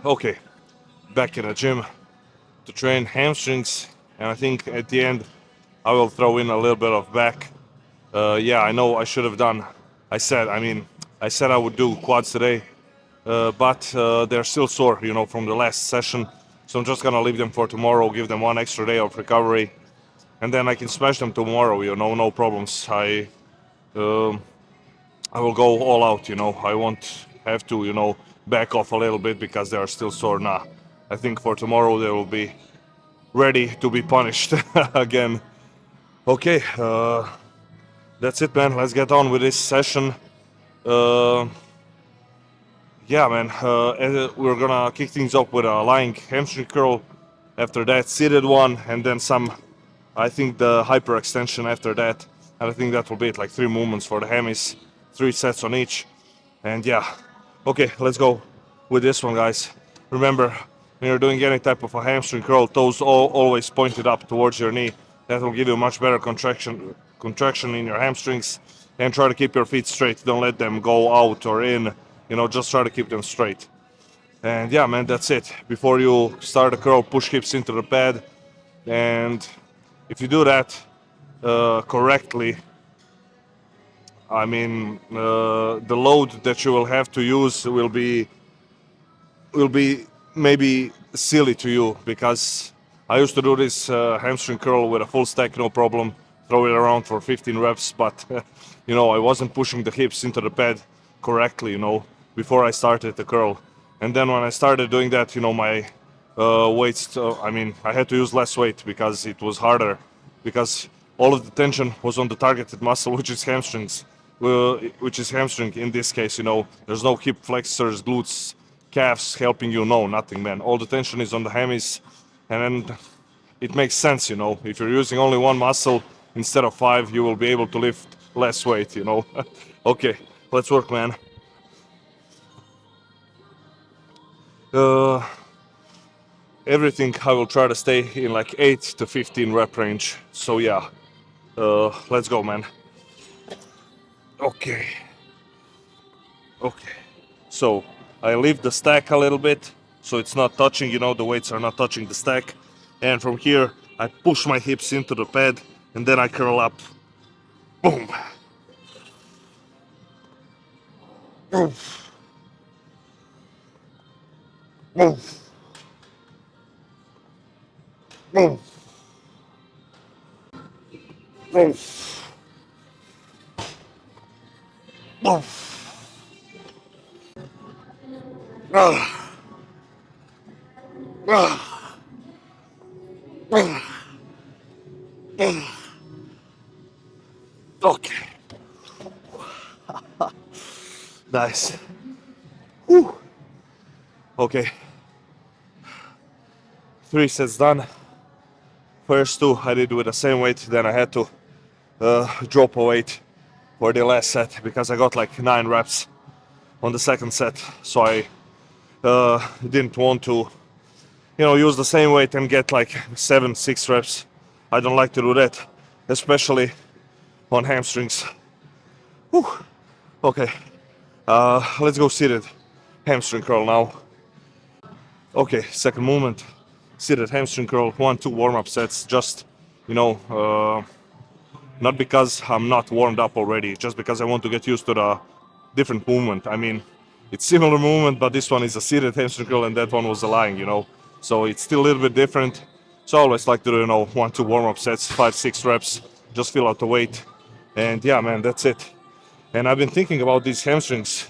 Okay, back in the gym to train hamstrings, and I think at the end I will throw in a little bit of back. Yeah, I know I should have done. I said I would do quads today, but they're still sore, from the last session. So I'm just gonna leave them for tomorrow, give them one extra day of recovery, and then I can smash them tomorrow. No problems. Um, I will go all out. I won't have to, back off a little bit because they are still sore. Nah, I think for tomorrow they will be ready to be punished again. Okay, that's it, man. Let's get on with this session. Uh, yeah, man. We're gonna kick things up with a lying hamstring curl. After that, seated one, and then some. I think the hyperextension after that, and I think that will be it. Like 3 movements for the hammies, 3 sets on each, and yeah. Okay, let's go with this one, guys. Remember, when you're doing any type of a hamstring curl, toes always pointed up towards your knee. That will give you much better contraction in your hamstrings. And try to keep your feet straight. Don't let them go out or in. Just try to keep them straight. And yeah, man, that's it. Before you start a curl, push hips into the pad. And if you do that correctly, the load that you will have to use will be maybe silly to you, because I used to do this hamstring curl with a full stack, no problem, throw it around for 15 reps, but I wasn't pushing the hips into the pad correctly, before I started the curl. And then when I started doing that, my weights, I had to use less weight because it was harder, because all of the tension was on the targeted muscle, which is hamstrings, which is hamstring in this case. There's no hip flexors, glutes, calves helping you. No, nothing, man. All the tension is on the hammies, and then it makes sense. If you're using only one muscle instead of 5, you will be able to lift less weight. Okay, let's work, man. uh, Everything I will try to stay in like 8 to 15 rep range. So yeah, let's go, man. Okay. So I leave the stack a little bit, so it's not touching, the weights are not touching the stack. And from here, I push my hips into the pad, and then I curl up. Boom. Boom. Boom. Boom. Boom. Boom. Ah. Ah. Ah. Ah. Okay. Nice. Whew. Okay. 3 sets done. First 2 I did with the same weight, then I had to drop a weight for the last set because I got like 9 reps on the second set. So I didn't want to, use the same weight and get like 7-6 reps. I don't like to do that, especially on hamstrings. Whew. Okay, let's go seated hamstring curl now. Okay, second movement, seated hamstring curl, 1-2 warm-up sets. Just, not because I'm not warmed up already, just because I want to get used to the different movement. It's similar movement, but this one is a seated hamstring curl and that one was a lying, So it's still a little bit different. So I always like to do, 1-2 warm-up sets, 5-6 reps, just fill out the weight. And yeah, man, that's it. And I've been thinking about these hamstrings,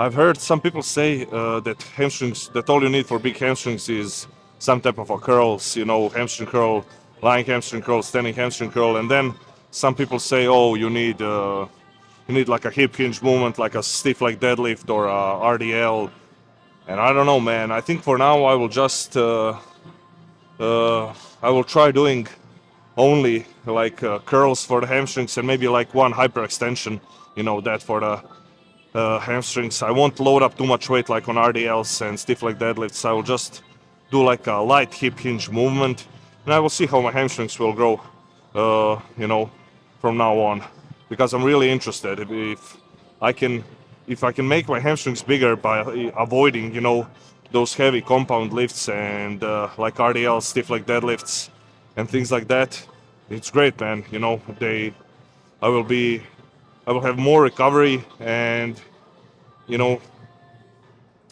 I've heard some people say that all you need for big hamstrings is some type of a curls, hamstring curl, lying hamstring curl, standing hamstring curl, and then some people say, oh, you need like a hip hinge movement, like a stiff leg deadlift or a RDL. And I don't know, man. I think for now I will just I will try doing only like curls for the hamstrings and maybe like one hyperextension, that for the hamstrings. I won't load up too much weight like on RDLs and stiff leg deadlifts. I will just do like a light hip hinge movement, and I will see how my hamstrings will grow, from now on. Because I'm really interested if I can if I can make my hamstrings bigger by avoiding, you know, those heavy compound lifts and like RDL stiff leg deadlifts and things like that, it's great, man. You know, I will be, I will have more recovery, and you know,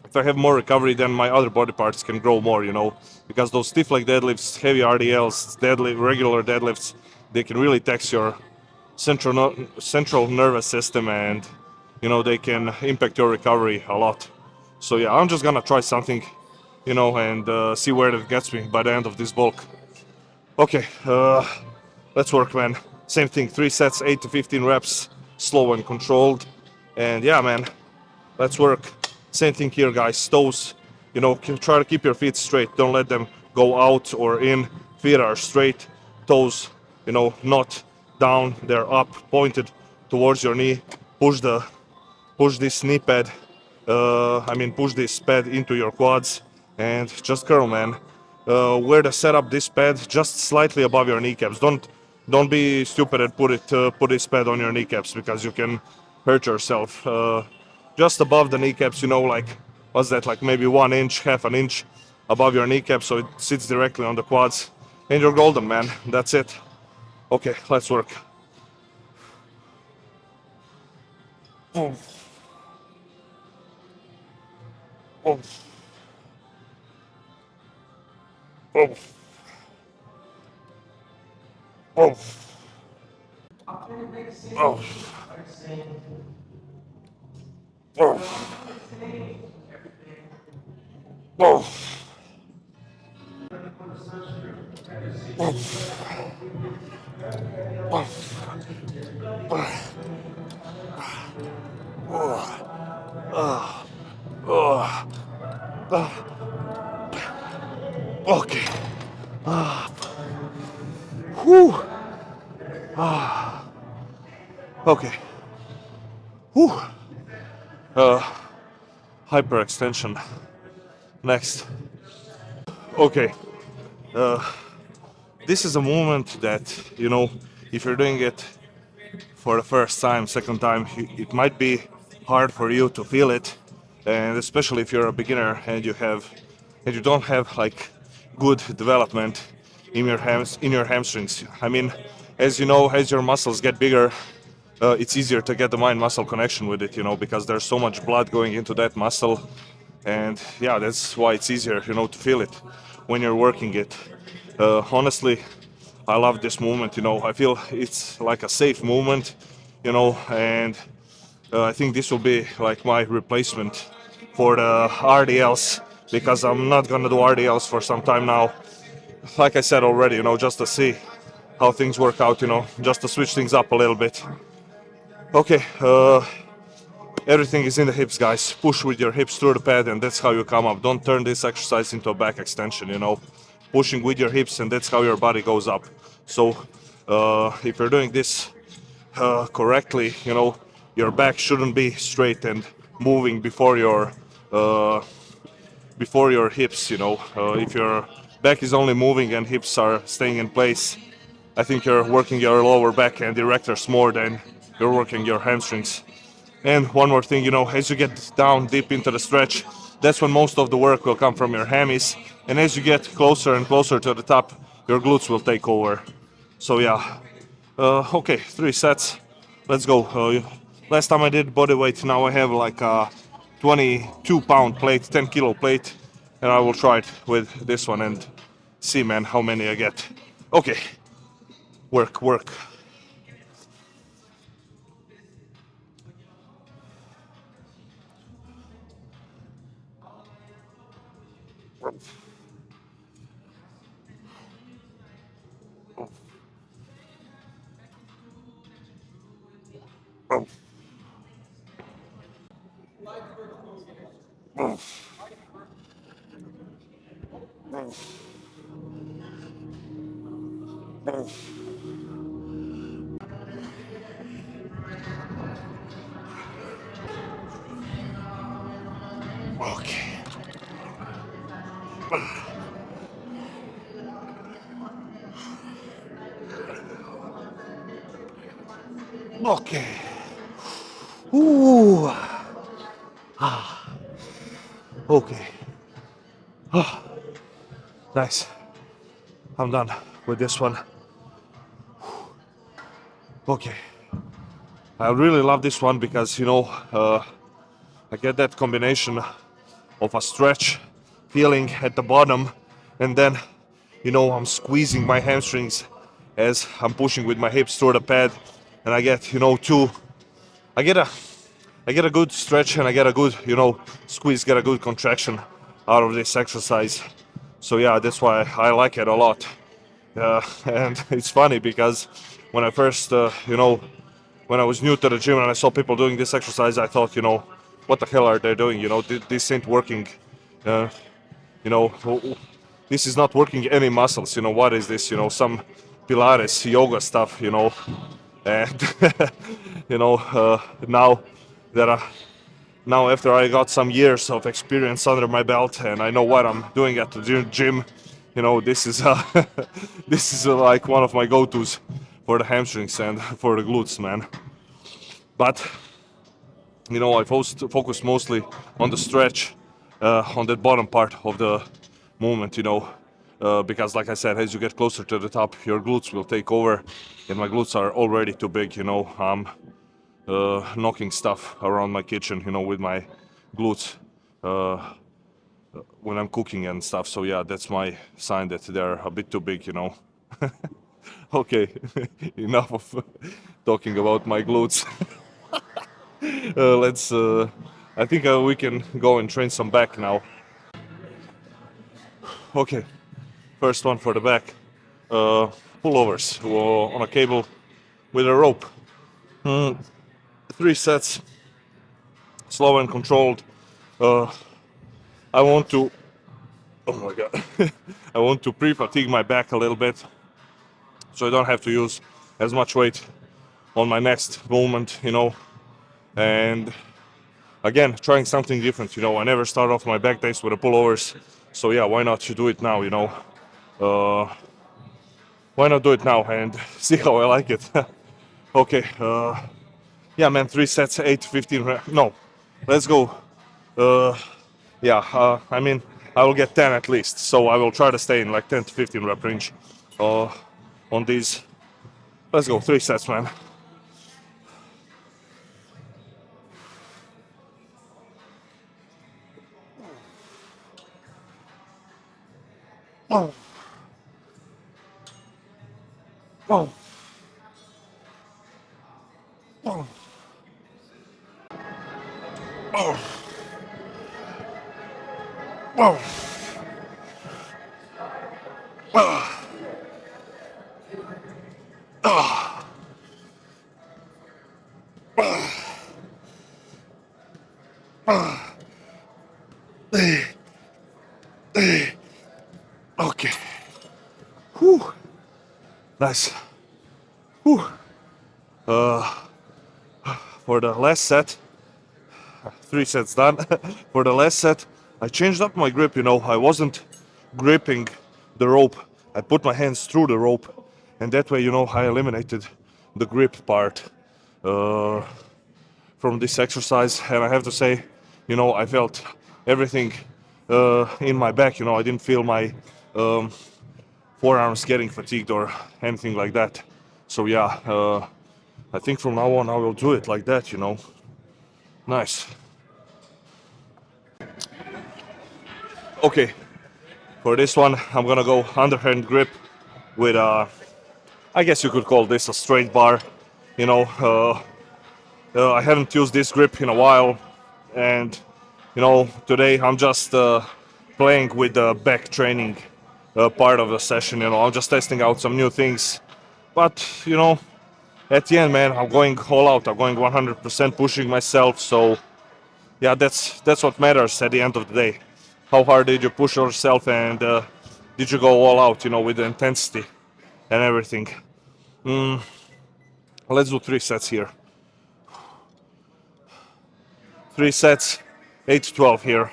if I have more recovery, then my other body parts can grow more. You know, because those stiff leg deadlifts, heavy RDLs, deadlift, regular deadlifts, they can really tax your central nervous system, and you know they can impact your recovery a lot. So yeah, I'm just gonna try something, you know, and see where it gets me by the end of this bulk. Okay, let's work, man. Same thing, 3 sets, 8 to 15 reps, slow and controlled. And yeah, man, let's work. Same thing here, guys. Toes, you know, try to keep your feet straight. Don't let them go out or in. Feet are straight. Toes, you know, not down. They're up, pointed towards your knee. Push this knee pad. Push this pad into your quads and just curl, man. Where to set up this pad, just slightly above your kneecaps. Don't be stupid and put this pad on your kneecaps, because you can hurt yourself. Just above the kneecaps, you know, like what's that? Like maybe 1 inch, half an inch above your kneecaps, so it sits directly on the quads, and you're golden, man. That's it. Okay, let's work. Oh, oh, oh, oh, oh, oh, oh. Okay. Whew. Okay. Whew. Uh, Hyperextension. Next. Okay. This is a movement that, you know, if you're doing it for the first time, second time, it might be hard for you to feel it, and especially if you're a beginner and you don't have like good development in your hamstrings. I mean, as you know, as your muscles get bigger, it's easier to get the mind-muscle connection with it, you know, because there's so much blood going into that muscle, and yeah, that's why it's easier, you know, to feel it when you're working it. Honestly, I love this movement. You know, I feel it's like a safe movement, you know, and I think this will be like my replacement for the RDLs, because I'm not gonna do RDLs for some time now. Like I said already, you know, just to see how things work out, you know, just to switch things up a little bit. Okay, everything is in the hips, guys. Push with your hips through the pad, and that's how you come up. Don't turn this exercise into a back extension, you know. Pushing with your hips, and that's how your body goes up. So, if you're doing this correctly, you know, your back shouldn't be straight and moving uh, before your hips. You know, if your back is only moving and hips are staying in place, I think you're working your lower back and erectors more than you're working your hamstrings. And one more thing, you know, as you get down deep into the stretch, that's when most of the work will come from your hammies. And as you get closer and closer to the top, your glutes will take over. So yeah, okay, 3 sets. Let's go. Last time I did body weight, now I have like a 22-pound plate, 10-kilo plate, and I will try it with this one and see, man, how many I get. Okay, work, work. Okay. Okay. Ooh. Okay. Nice. I'm done with this one. Okay. I really love this one because, I get that combination of a stretch feeling at the bottom, and then, I'm squeezing my hamstrings as I'm pushing with my hips toward the pad, and I get, I get a, I get a good stretch and I get a good, squeeze, get a good contraction out of this exercise. So yeah, that's why I like it a lot. And it's funny because when I first, when I was new to the gym and I saw people doing this exercise, I thought, what the hell are they doing? This ain't working. Uh, you know, this is not working any muscles. What is this? Some Pilates yoga stuff. And now that now after I got some years of experience under my belt and I know what I'm doing at the gym, this is this is like one of my go-tos for the hamstrings and for the glutes, man. But I focus mostly on the stretch, on the bottom part of the movement, because like I said, as you get closer to the top, your glutes will take over, and my glutes are already too big. I'm knocking stuff around my kitchen, with my glutes when I'm cooking and stuff. So yeah, that's my sign that they're a bit too big. Okay, enough of talking about my glutes. Let's. I think we can go and train some back now. Okay, first one for the back. Pullovers on a cable with a rope. 3 sets, slow and controlled. Uh, I want to. Oh my god! I want to pre-fatigue my back a little bit, so I don't have to use as much weight on my next movement. And again, trying something different. I never start off my back days with a pullovers, so yeah, why not do it now? Uh, why not do it now and see how I like it? Okay, yeah, man, 3 sets, 8, 15. No, let's go. Uh, yeah, I mean, I will get 10 at least, so I will try to stay in like 10 to 15 rep range on these. Let's go, 3 sets, man. Oh, oh, oh, oh, oh, oh, okay. Whew. Nice. Whew. For the last set, 3 sets done. For the last set, I changed up my grip. I wasn't gripping the rope. I put my hands through the rope, and that way, I eliminated the grip part uh, from this exercise. And I have to say, I felt everything in my back. I didn't feel my um, forearms getting fatigued or anything like that. So yeah, I think from now on I will do it like that. Nice. Okay, for this one I'm gonna go underhand grip with I guess you could call this a straight bar. I haven't used this grip in a while, and today I'm just playing with the back training part of the session. I'm just testing out some new things, but at the end, man, I'm going all out. I'm going 100% pushing myself. So yeah, that's what matters at the end of the day. How hard did you push yourself, and did you go all out? With the intensity and everything. Let's do 3 sets here. 3 sets, 8 to 12 here.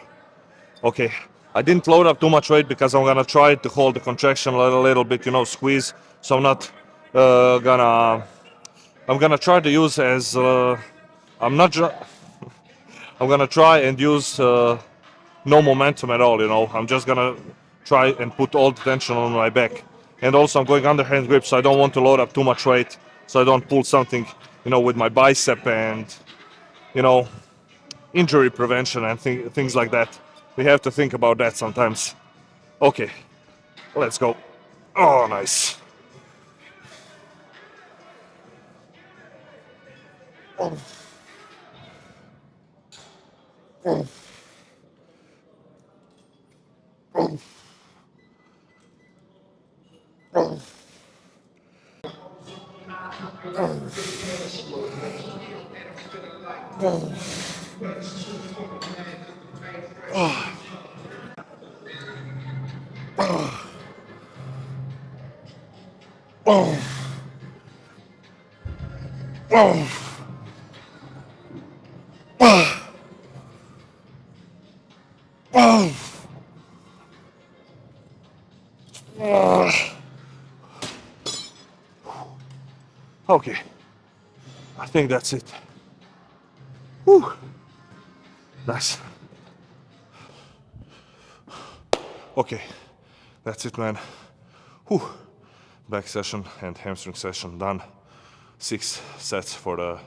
Okay. I didn't load up too much weight because I'm gonna try to hold the contraction a little bit, squeeze. So I'm not gonna. I'm gonna try to use as. I'm not. I'm gonna try and use no momentum at all, you know. I'm just gonna try and put all the tension on my back. And also I'm going underhand grip, so I don't want to load up too much weight, so I don't pull something, you know, with my bicep and, you know, injury prevention and things like that. We have to think about that sometimes. Okay, let's go. Oh, nice. Okay, I think that's it. Whew. Nice. Okay, that's it, man. Whew. Back session and hamstring session done. 6 sets for the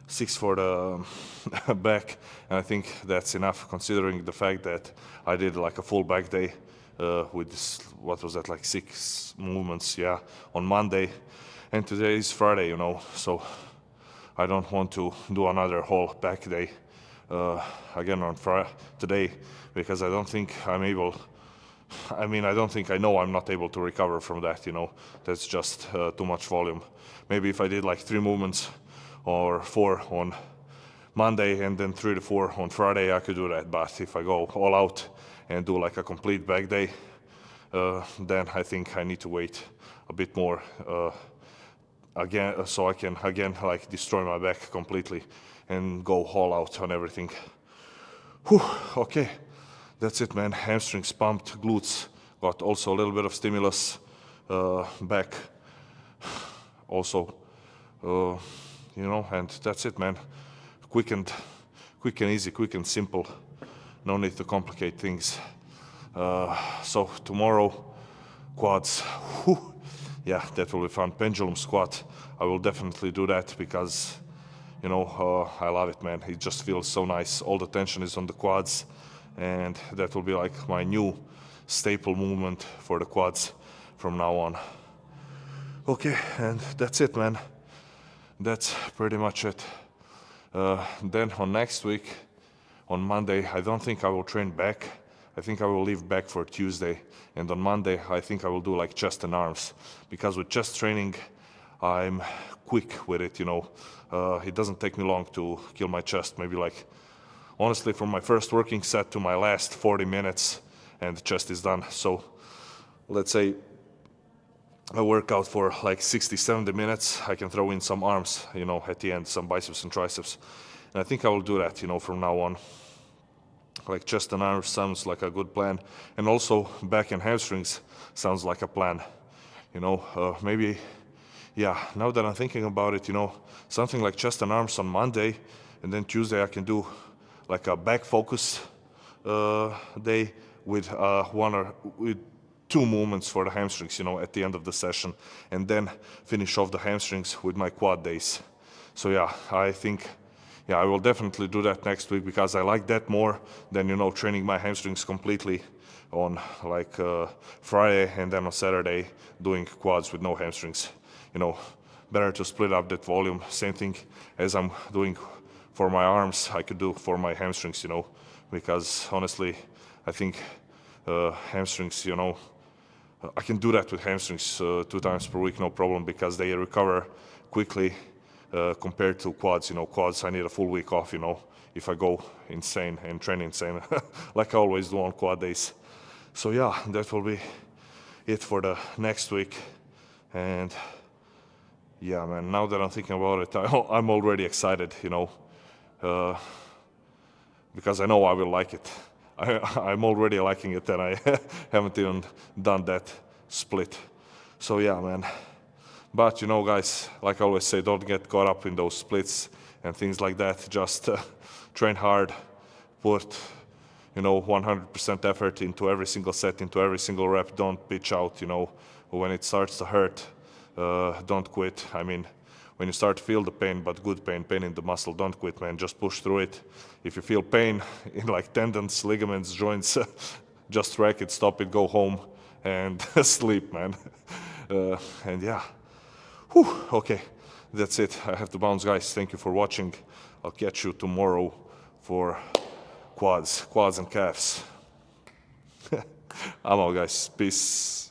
6 for the back, and I think that's enough considering the fact that I did like a full back day with this, what was that, like 6 movements, yeah, on Monday, and today is Friday, you know, so I don't want to do another whole back day again on today, because I don't think I'm able. I mean, I don't think I know I'm not able to recover from that, you know. That's just too much volume. Maybe if I did like 3 movements or 4 on Monday and then 3 to 4 on Friday, I could do that. But if I go all out and do like a complete back day, then I think I need to wait a bit more again, so I can again like destroy my back completely and go all out on everything. Whew, okay, that's it, man. Hamstrings pumped, glutes got also a little bit of stimulus, back also, you know, and that's it, man. Quick and easy, quick and simple. No need to complicate things. So tomorrow, quads. Whew. Yeah, that will be fun. Pendulum squat. I will definitely do that because, you know, I love it, man. It just feels so nice. All the tension is on the quads, and that will be like my new staple movement for the quads from now on. Okay, and that's it, man. That's pretty much it. Then on next week, on Monday, I don't think I will train back. I think I will leave back for Tuesday. And on Monday, I think I will do like chest and arms. Because with chest training, I'm quick with it, you know. It doesn't take me long to kill my chest. Maybe like, honestly, from my first working set to my last 40 minutes, and the chest is done. So let's say I work out for like 60, 70 minutes. I can throw in some arms, you know, at the end, some biceps and triceps. And I think I will do that, you know, from now on. Like chest and arms sounds like a good plan. And also back and hamstrings sounds like a plan. You know, maybe, yeah, now that I'm thinking about it, you know, something like chest and arms on Monday, and then Tuesday I can do like a back focus day with with 2 movements for the hamstrings, you know, at the end of the session, and then finish off the hamstrings with my quad days. So yeah, I think, yeah, I will definitely do that next week because I like that more than, you know, training my hamstrings completely on like Friday and then on Saturday doing quads with no hamstrings. You know, better to split up that volume. Same thing as I'm doing for my arms, I could do for my hamstrings, you know, because honestly, I think hamstrings, you know, I can do that with hamstrings 2 times per week, no problem, because they recover quickly compared to quads. You know, quads, I need a full week off, you know, if I go insane and train insane, like I always do on quad days. So yeah, that will be it for the next week. And yeah, man, now that I'm thinking about it, I'm already excited, you know, because I know I will like it. I'm already liking it, and I haven't even done that split. So yeah, man. But you know, guys, like I always say, don't get caught up in those splits and things like that. Just train hard, put, you know, 100% effort into every single set, into every single rep. Don't pitch out, you know, when it starts to hurt. Don't quit. I mean, when you start to feel the pain, but good pain, pain in the muscle, don't quit, man. Just push through it. If you feel pain in like tendons, ligaments, joints, just track it, stop it, go home, and sleep, man. And yeah. Whew, okay, that's it. I have to bounce, guys. Thank you for watching. I'll catch you tomorrow for quads and calves. I'm out, guys. Peace.